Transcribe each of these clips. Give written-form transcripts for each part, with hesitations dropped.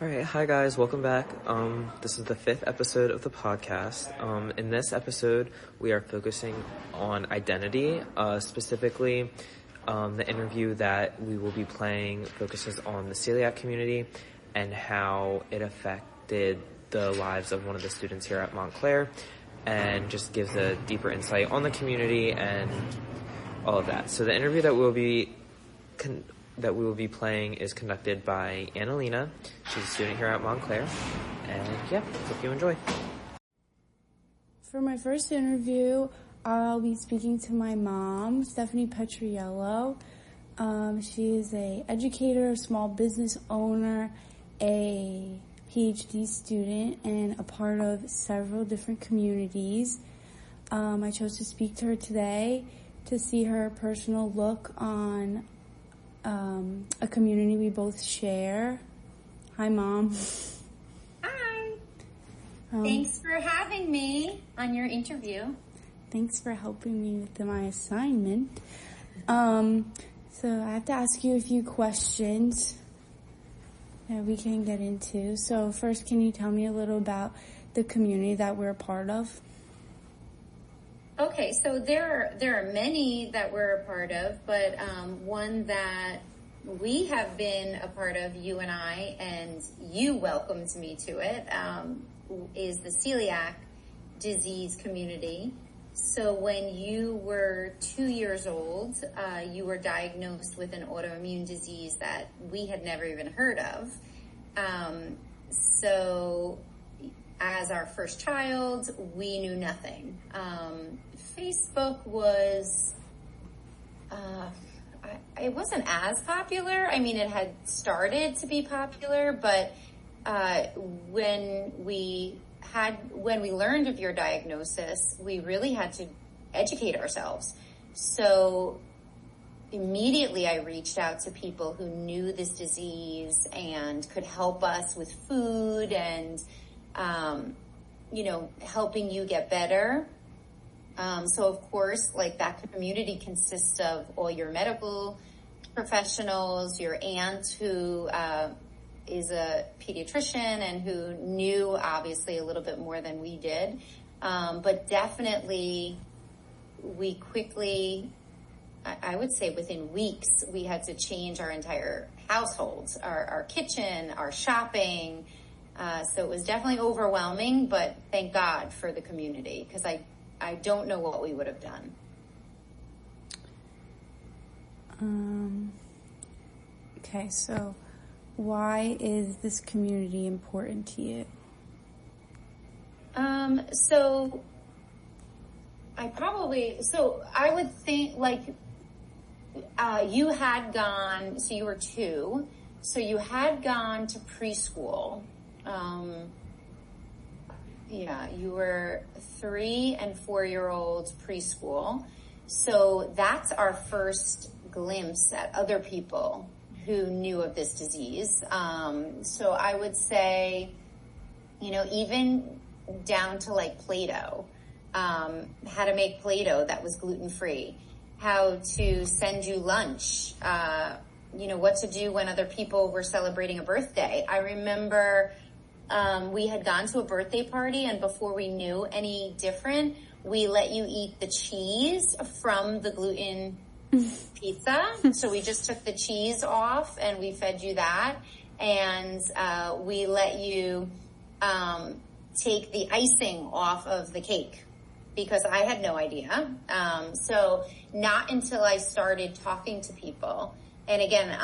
All right, hi guys, welcome back. This is the 5th episode of the podcast. In this episode, we are focusing on identity. Specifically, the interview that we will be playing focuses on the Celiac community and how it affected the lives of one of the students here at Montclair, and just gives a deeper insight on the community and all of that. So the interview that we will be playing is conducted by Annalena. She's a student here at Montclair. And yeah, hope you enjoy. For my first interview, I'll be speaking to my mom, Stephanie Petriello. She is an educator, a small business owner, a PhD student, and a part of several different communities. I chose to speak to her today to see her personal look on a community we both share. Hi, Mom. Hi. Thanks for having me on your interview. Thanks for helping me with my assignment. So I have to ask you a few questions that we can get into. So first, can you tell me a little about the community that we're a part of? Okay, so there are many that we're a part of, but one that we have been a part of, you and I, and you welcomed me to it, is the celiac disease community. So when you were 2 years old, you were diagnosed with an autoimmune disease that we had never even heard of. So as our first child, we knew nothing. Facebook was, it wasn't as popular. I mean, it had started to be popular, but when we learned of your diagnosis, we really had to educate ourselves. So immediately I reached out to people who knew this disease and could help us with food and helping you get better. So of course, like, that community consists of all your medical professionals, your aunt who is a pediatrician and who knew obviously a little bit more than we did. But definitely we quickly, I would say within weeks, we had to change our entire households, our kitchen, our shopping. So it was definitely overwhelming, but thank God for the community, because I don't know what we would have done. Okay, so why is this community important to you? So I would think, like, you had gone, so you were 2, so you had gone to preschool. You were 3 and 4-year-olds preschool. So that's our first glimpse at other people who knew of this disease. So I would say, even down to like Play-Doh, how to make Play-Doh that was gluten-free, how to send you lunch, what to do when other people were celebrating a birthday. I remember we had gone to a birthday party, and before we knew any different, we let you eat the cheese from the gluten pizza. So we just took the cheese off and we fed you that. And we let you take the icing off of the cake, because I had no idea. So not until I started talking to people, and again,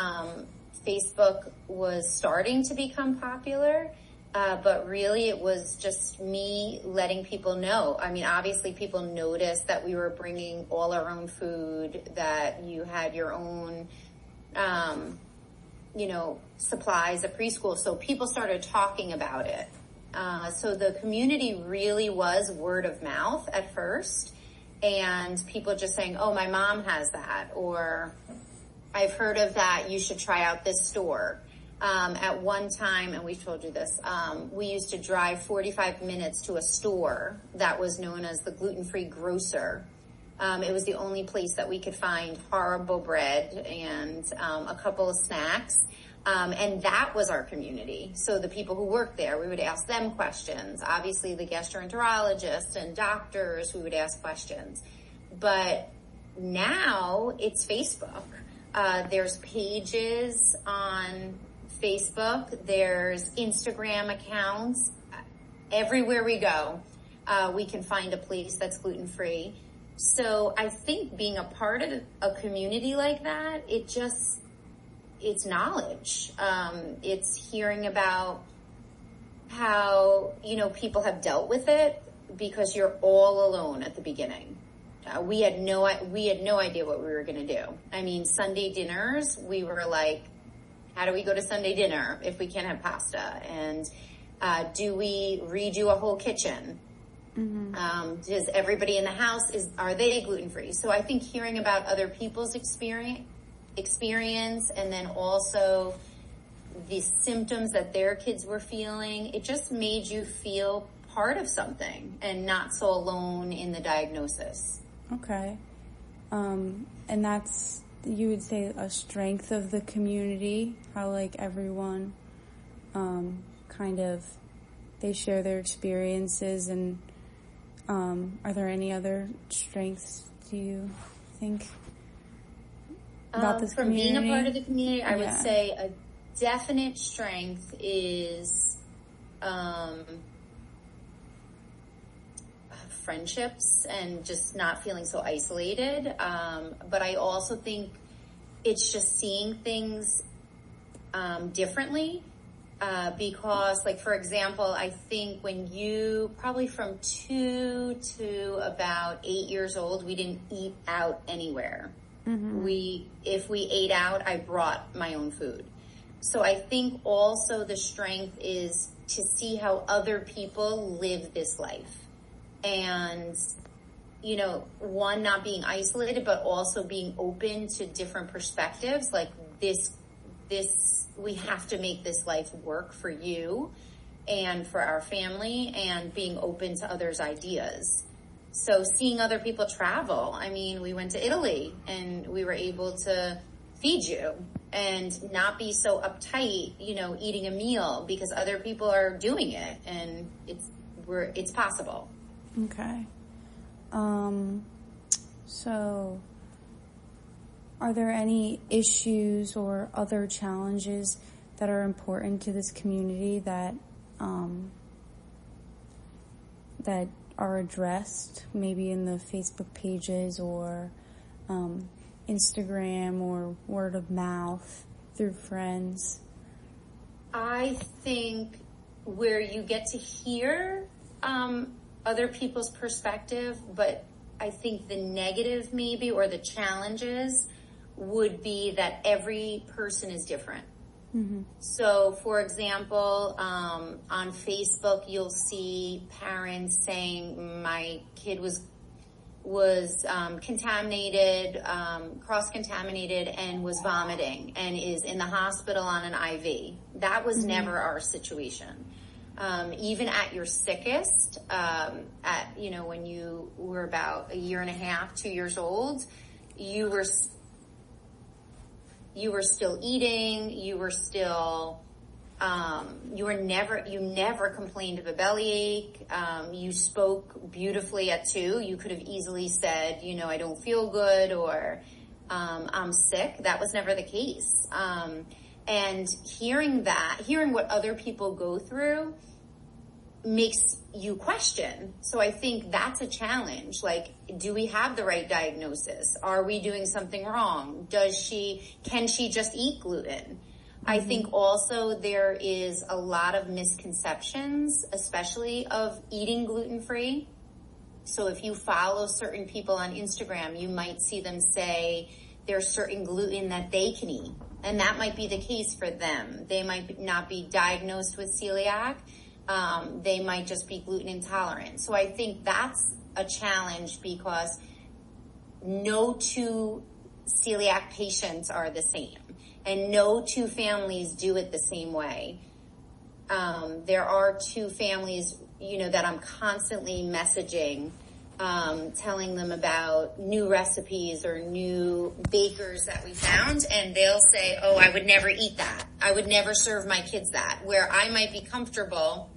Facebook was starting to become popular, but really it was just me letting people know. I mean, obviously people noticed that we were bringing all our own food, that you had your own, supplies at preschool. So people started talking about it. So the community really was word of mouth at first, and people just saying, oh, my mom has that, or I've heard of that, you should try out this store. At one time, and we've told you this, we used to drive 45 minutes to a store that was known as the gluten-free grocer. It was the only place that we could find horrible bread and a couple of snacks. And that was our community. So the people who worked there, we would ask them questions. Obviously, the gastroenterologists and doctors, we would ask questions. But now it's Facebook. There's pages on Facebook. There's Instagram accounts. Everywhere we go, we can find a place that's gluten-free. So I think being a part of a community like that, it's knowledge. It's hearing about how, people have dealt with it, because you're all alone at the beginning. We had no idea what we were going to do. I mean, Sunday dinners, we were like, how do we go to Sunday dinner if we can't have pasta? And do we redo a whole kitchen? Mm-hmm. Does everybody in the house, are they gluten-free? So I think hearing about other people's experience, and then also the symptoms that their kids were feeling, it just made you feel part of something and not so alone in the diagnosis. Okay. And that's, you would say, a strength of the community, how like everyone kind of, they share their experiences, and are there any other strengths, do you think, about this community? From being a part of the community, I would say a definite strength is friendships and just not feeling so isolated. But I also think it's just seeing things differently. Because, like, for example, I think when you, probably from 2 to about 8 years old, we didn't eat out anywhere. Mm-hmm. If we ate out, I brought my own food. So I think also the strength is to see how other people live this life. And, one, not being isolated, but also being open to different perspectives. Like this, we have to make this life work for you and for our family, and being open to others' ideas. So seeing other people travel. I mean, we went to Italy and we were able to feed you and not be so uptight, eating a meal, because other people are doing it, and it's possible. Okay. So are there any issues or other challenges that are important to this community that are addressed, maybe in the Facebook pages or Instagram or word of mouth through friends? I think where you get to hear other people's perspective, but I think the negative maybe, or the challenges, would be that every person is different. Mm-hmm. So, for example, on Facebook, you'll see parents saying, my kid was contaminated, cross-contaminated, and was vomiting, and is in the hospital on an IV. That was mm-hmm. never our situation. Even at your sickest, when you were about 1.5 years, 2 years old, you were still eating, you never complained of a bellyache. You spoke beautifully at 2. You could have easily said, I don't feel good, or I'm sick. That was never the case. And hearing what other people go through makes you question. So I think that's a challenge. Like, do we have the right diagnosis? Are we doing something wrong? Can she just eat gluten? Mm-hmm. I think also there is a lot of misconceptions, especially of eating gluten-free. So if you follow certain people on Instagram, you might see them say there's certain gluten that they can eat. And that might be the case for them. They might not be diagnosed with celiac. They might just be gluten intolerant. So I think that's a challenge, because no 2 celiac patients are the same, and no 2 families do it the same way. There are 2 families, that I'm constantly messaging telling them about new recipes or new bakers that we found, and they'll say, oh, I would never eat that. I would never serve my kids that. Where I might be comfortable,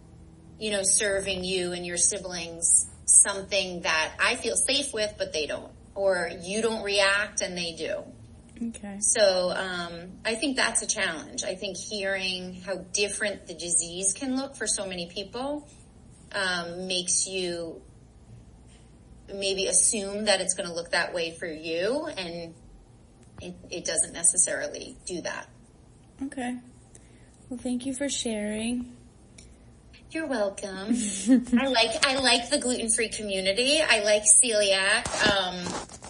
serving you and your siblings something that I feel safe with, but they don't. Or you don't react and they do. Okay. So I think that's a challenge. I think hearing how different the disease can look for so many people makes you maybe assume that it's going to look that way for you, and it doesn't necessarily do that. Okay. Well, thank you for sharing. You're welcome. I like the gluten-free community. I like celiac,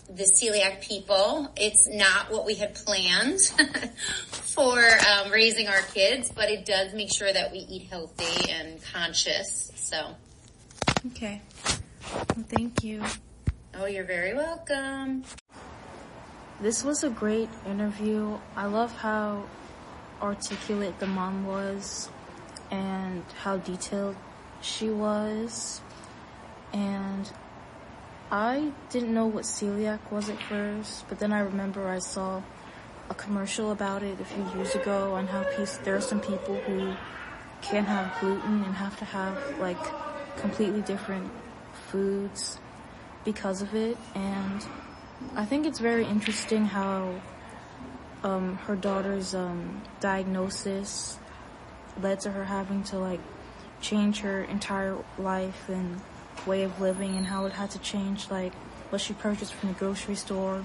the celiac people. It's not what we had planned for raising our kids, but it does make sure that we eat healthy and conscious. So. Okay. Well, thank you. Oh, you're very welcome. This was a great interview. I love how articulate the mom was and how detailed she was. And I didn't know what celiac was at first, but then I remember I saw a commercial about it a few years ago on how there are some people who can't have gluten and have to have completely different foods because of it. And I think it's very interesting how her daughter's diagnosis led to her having to change her entire life and way of living, and how it had to change what she purchased from the grocery store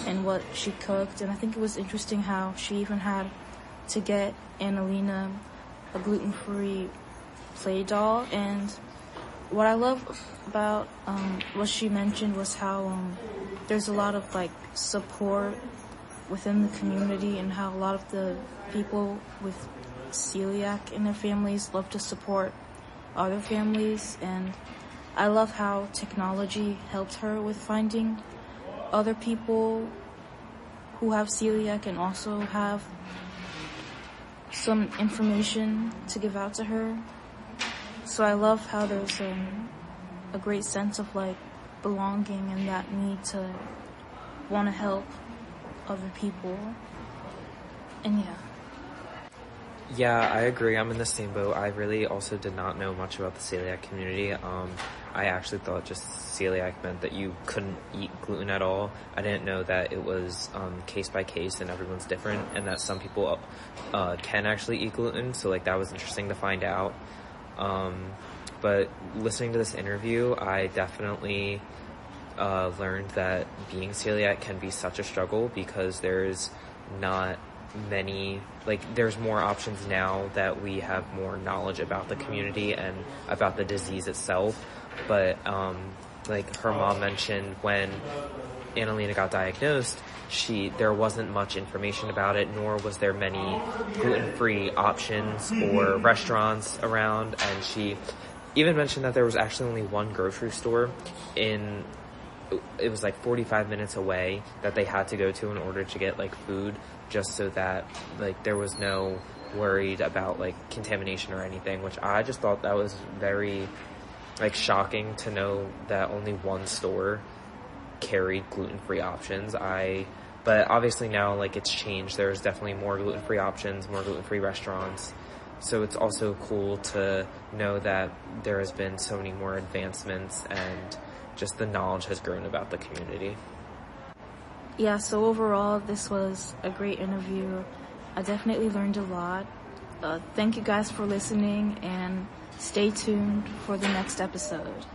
and what she cooked. And I think it was interesting how she even had to get Annalena a gluten-free play doll. And what I love about what she mentioned was how there's a lot of support within the community, and how a lot of the people with celiac in their families love to support other families. And I love how technology helped her with finding other people who have celiac and also have some information to give out to her. So I love how there's a great sense of belonging and that need to want to help other people. And Yeah, I agree. I'm in the same boat. I really also did not know much about the celiac community. I actually thought just celiac meant that you couldn't eat gluten at all. I didn't know that it was case by case and everyone's different, and that some people can actually eat gluten. So that was interesting to find out. But listening to this interview, I definitely learned that being celiac can be such a struggle, because there's not many, there's more options now that we have more knowledge about the community and about the disease itself. But her mom mentioned, when Annalena got diagnosed, there wasn't much information about it, nor was there many gluten-free options or restaurants around. And she even mentioned that there was actually only one grocery store it was 45 minutes away that they had to go to in order to get food, just so that there was no worried about contamination or anything, which I just thought that was very shocking to know that only one store carried gluten-free options. But obviously now it's changed. There's definitely more gluten-free options, more gluten-free restaurants. So it's also cool to know that there has been so many more advancements, and just the knowledge has grown about the community. Yeah, so overall, this was a great interview. I definitely learned a lot. Thank you guys for listening, and stay tuned for the next episode.